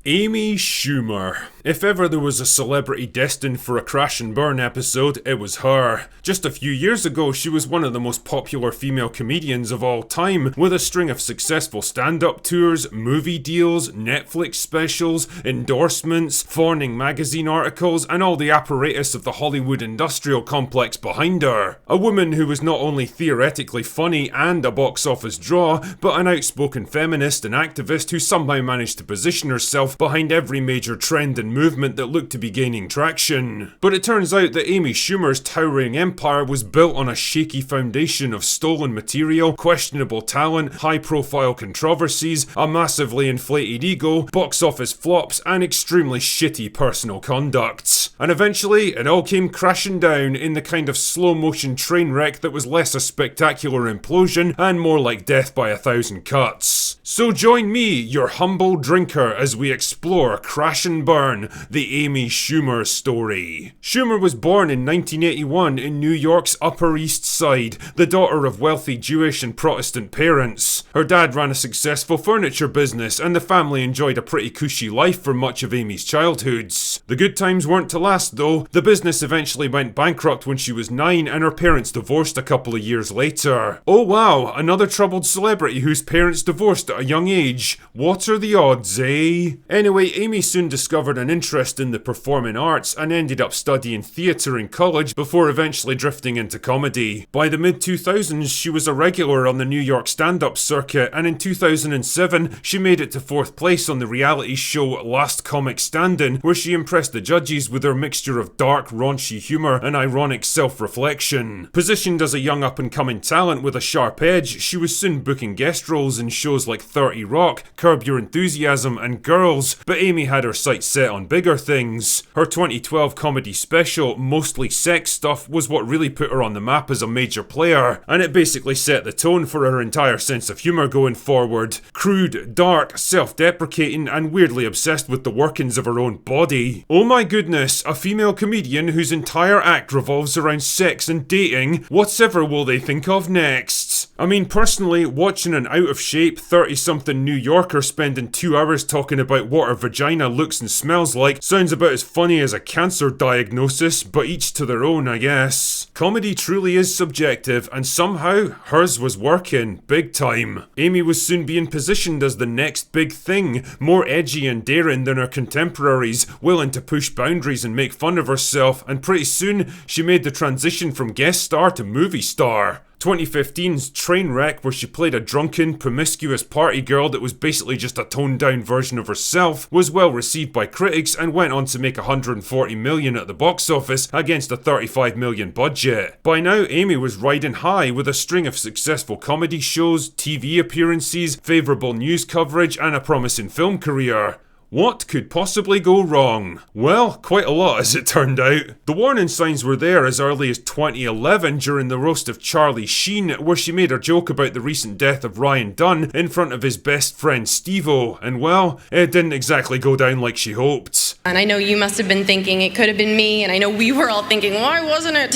Amy Schumer. If ever there was a celebrity destined for a crash and burn episode, it was her. Just a few years ago, she was one of the most popular female comedians of all time, with a string of successful stand-up tours, movie deals, Netflix specials, endorsements, fawning magazine articles, and all the apparatus of the Hollywood industrial complex behind her. A woman who was not only theoretically funny and a box office draw, but an outspoken feminist and activist who somehow managed to position herself behind every major trend and movement that looked to be gaining traction. But it turns out that Amy Schumer's towering empire was built on a shaky foundation of stolen material, questionable talent, high-profile controversies, a massively inflated ego, box office flops, and extremely shitty personal conduct. And eventually, it all came crashing down in the kind of slow-motion train wreck that was less a spectacular implosion and more like death by 1,000 cuts. So join me, your humble drinker, as we explore Crash and Burn, the Amy Schumer story. Schumer was born in 1981 in New York's Upper East Side, the daughter of wealthy Jewish and Protestant parents. Her dad ran a successful furniture business, and the family enjoyed a pretty cushy life for much of Amy's childhoods. The good times weren't to last though. The business eventually went bankrupt when she was 9, and her parents divorced a couple of years later. Oh wow, another troubled celebrity whose parents divorced at a young age. What are the odds, eh? Anyway, Amy soon discovered an interest in the performing arts and ended up studying theatre in college before eventually drifting into comedy. By the mid-2000s, she was a regular on the New York stand-up circuit, and in 2007, she made it to 4th place on the reality show Last Comic Standing, where she impressed the judges with her mixture of dark, raunchy humour and ironic self-reflection. Positioned as a young up-and-coming talent with a sharp edge, she was soon booking guest roles in shows like 30 Rock, Curb Your Enthusiasm, and Girls, but Amy had her sights set on bigger things. Her 2012 comedy special, Mostly Sex Stuff, was what really put her on the map as a major player, and it basically set the tone for her entire sense of humour going forward. Crude, dark, self-deprecating, and weirdly obsessed with the workings of her own body. Oh my goodness, a female comedian whose entire act revolves around sex and dating. Whatever will they think of next? I mean, personally, watching an out-of-shape 30-something New Yorker spending 2 hours talking about what her vagina looks and smells like sounds about as funny as a cancer diagnosis, but each to their own, I guess. Comedy truly is subjective, and somehow, hers was working, big time. Amy was soon being positioned as the next big thing, more edgy and daring than her contemporaries, willing to push boundaries and make fun of herself, and pretty soon, she made the transition from guest star to movie star. 2015's Trainwreck, where she played a drunken, promiscuous party girl that was basically just a toned-down version of herself, was well received by critics and went on to make $140 million at the box office against a $35 million budget. By now, Amy was riding high with a string of successful comedy shows, TV appearances, favourable news coverage, and a promising film career. What could possibly go wrong? Well, quite a lot as it turned out. The warning signs were there as early as 2011 during the roast of Charlie Sheen, where she made a joke about the recent death of Ryan Dunn in front of his best friend Steve-O, and well, it didn't exactly go down like she hoped. And I know you must have been thinking it could have been me, and I know we were all thinking, why wasn't it?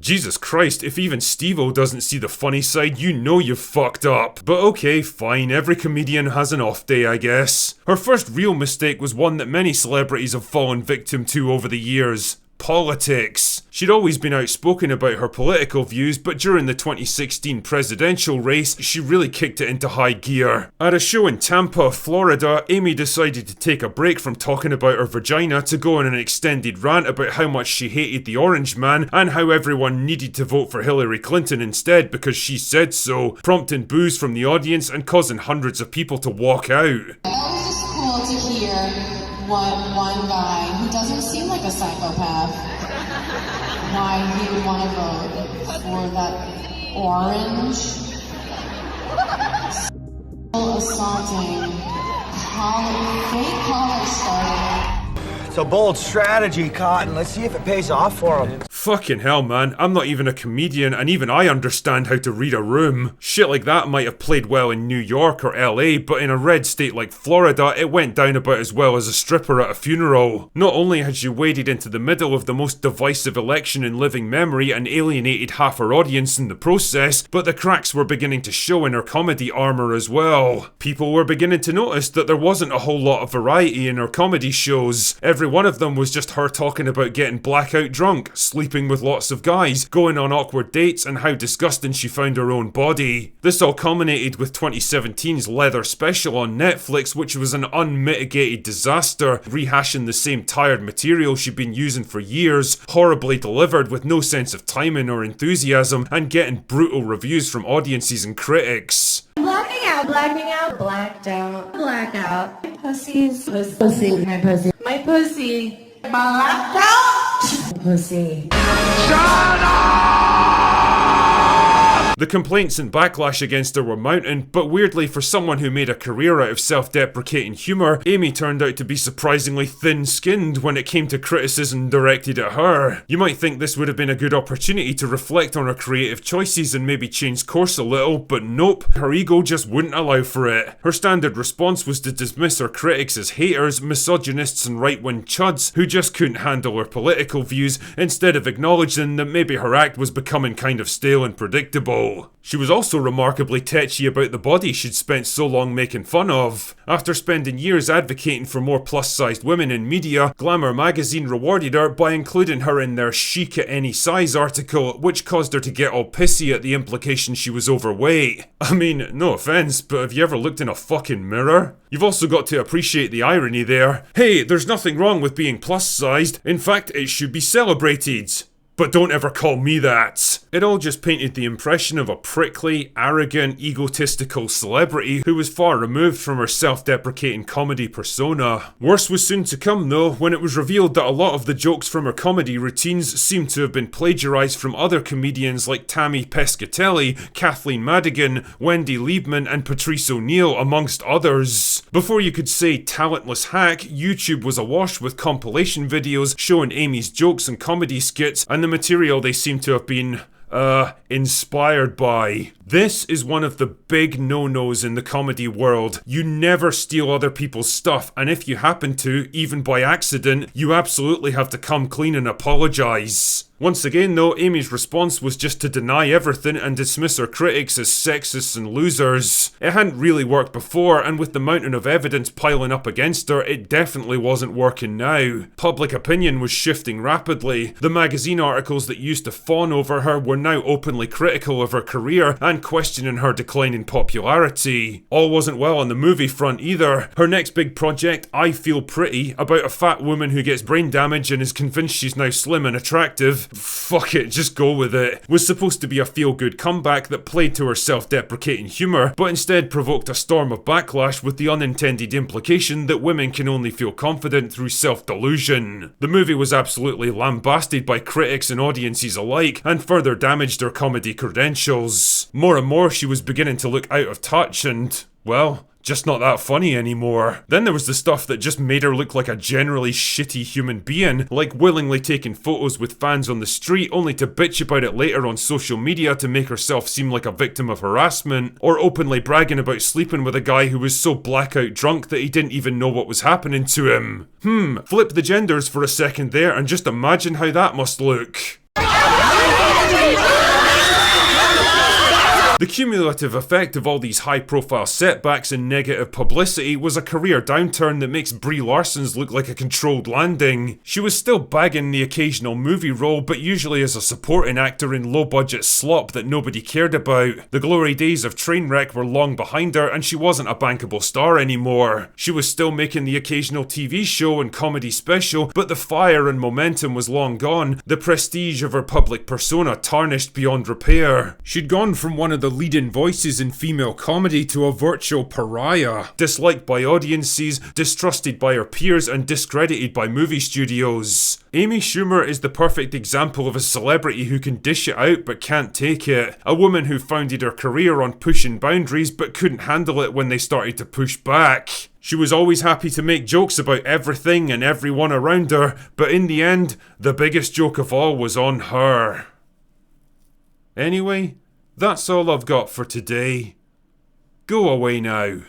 Jesus Christ, if even Steve-O doesn't see the funny side, you know you've fucked up. But okay, fine, every comedian has an off day, I guess. Her first real mistake was one that many celebrities have fallen victim to over the years. Politics. She'd always been outspoken about her political views, but during the 2016 presidential race, she really kicked it into high gear. At a show in Tampa, Florida, Amy decided to take a break from talking about her vagina to go on an extended rant about how much she hated the Orange Man and how everyone needed to vote for Hillary Clinton instead because she said so, prompting boos from the audience and causing hundreds of people to walk out. It was just cool to hear one guy who doesn't seem like a psychopath, why he would want to vote for that orange assaulting fake college starter. It's a bold strategy, Cotton. Let's see if it pays off for him. Fucking hell, man. I'm not even a comedian, and even I understand how to read a room. Shit like that might have played well in New York or LA, but in a red state like Florida, it went down about as well as a stripper at a funeral. Not only had she waded into the middle of the most divisive election in living memory and alienated half her audience in the process, but the cracks were beginning to show in her comedy armour as well. People were beginning to notice that there wasn't a whole lot of variety in her comedy shows. Every one of them was just her talking about getting blackout drunk, sleeping with lots of guys, going on awkward dates, and how disgusting she found her own body. This all culminated with 2017's Leather special on Netflix, which was an unmitigated disaster, rehashing the same tired material she'd been using for years, horribly delivered with no sense of timing or enthusiasm, and getting brutal reviews from audiences and critics. Blacking out, blacked out, blackout. Pussies, pussy, my pussy, my pussy, blacked out, pussy. Shut up! The complaints and backlash against her were mounting, but weirdly for someone who made a career out of self-deprecating humour, Amy turned out to be surprisingly thin-skinned when it came to criticism directed at her. You might think this would have been a good opportunity to reflect on her creative choices and maybe change course a little, but nope, her ego just wouldn't allow for it. Her standard response was to dismiss her critics as haters, misogynists and right-wing chuds who just couldn't handle her political views, instead of acknowledging that maybe her act was becoming kind of stale and predictable. She was also remarkably tetchy about the body she'd spent so long making fun of. After spending years advocating for more plus-sized women in media, Glamour magazine rewarded her by including her in their Chic at Any Size article, which caused her to get all pissy at the implication she was overweight. I mean, no offense, but have you ever looked in a fucking mirror? You've also got to appreciate the irony there. Hey, there's nothing wrong with being plus-sized. In fact, it should be celebrated. But don't ever call me that. It all just painted the impression of a prickly, arrogant, egotistical celebrity who was far removed from her self-deprecating comedy persona. Worse was soon to come though, when it was revealed that a lot of the jokes from her comedy routines seemed to have been plagiarised from other comedians like Tammy Pescatelli, Kathleen Madigan, Wendy Liebman and Patrice O'Neill, amongst others. Before you could say talentless hack, YouTube was awash with compilation videos showing Amy's jokes and comedy skits and the material they seem to have been, inspired by. This is one of the big no-nos in the comedy world. You never steal other people's stuff, and if you happen to, even by accident, you absolutely have to come clean and apologise. Once again though, Amy's response was just to deny everything and dismiss her critics as sexists and losers. It hadn't really worked before, and with the mountain of evidence piling up against her, it definitely wasn't working now. Public opinion was shifting rapidly. The magazine articles that used to fawn over her were now openly critical of her career and questioning her declining popularity. All wasn't well on the movie front either. Her next big project, I Feel Pretty, about a fat woman who gets brain damage and is convinced she's now slim and attractive, fuck it, just go with it, was supposed to be a feel-good comeback that played to her self-deprecating humour, but instead provoked a storm of backlash with the unintended implication that women can only feel confident through self-delusion. The movie was absolutely lambasted by critics and audiences alike, and further damaged her comedy credentials. More and more she was beginning to look out of touch and, well, just not that funny anymore. Then there was the stuff that just made her look like a generally shitty human being, like willingly taking photos with fans on the street only to bitch about it later on social media to make herself seem like a victim of harassment, or openly bragging about sleeping with a guy who was so blackout drunk that he didn't even know what was happening to him. Flip the genders for a second there and just imagine how that must look. The cumulative effect of all these high-profile setbacks and negative publicity was a career downturn that makes Brie Larson's look like a controlled landing. She was still bagging the occasional movie role, but usually as a supporting actor in low-budget slop that nobody cared about. The glory days of Trainwreck were long behind her, and she wasn't a bankable star anymore. She was still making the occasional TV show and comedy special, but the fire and momentum was long gone, the prestige of her public persona tarnished beyond repair. She'd gone from one of the leading voices in female comedy to a virtual pariah, disliked by audiences, distrusted by her peers, and discredited by movie studios. Amy Schumer is the perfect example of a celebrity who can dish it out but can't take it. A woman who founded her career on pushing boundaries but couldn't handle it when they started to push back. She was always happy to make jokes about everything and everyone around her, but in the end, the biggest joke of all was on her. Anyway, that's all I've got for today. Go away now.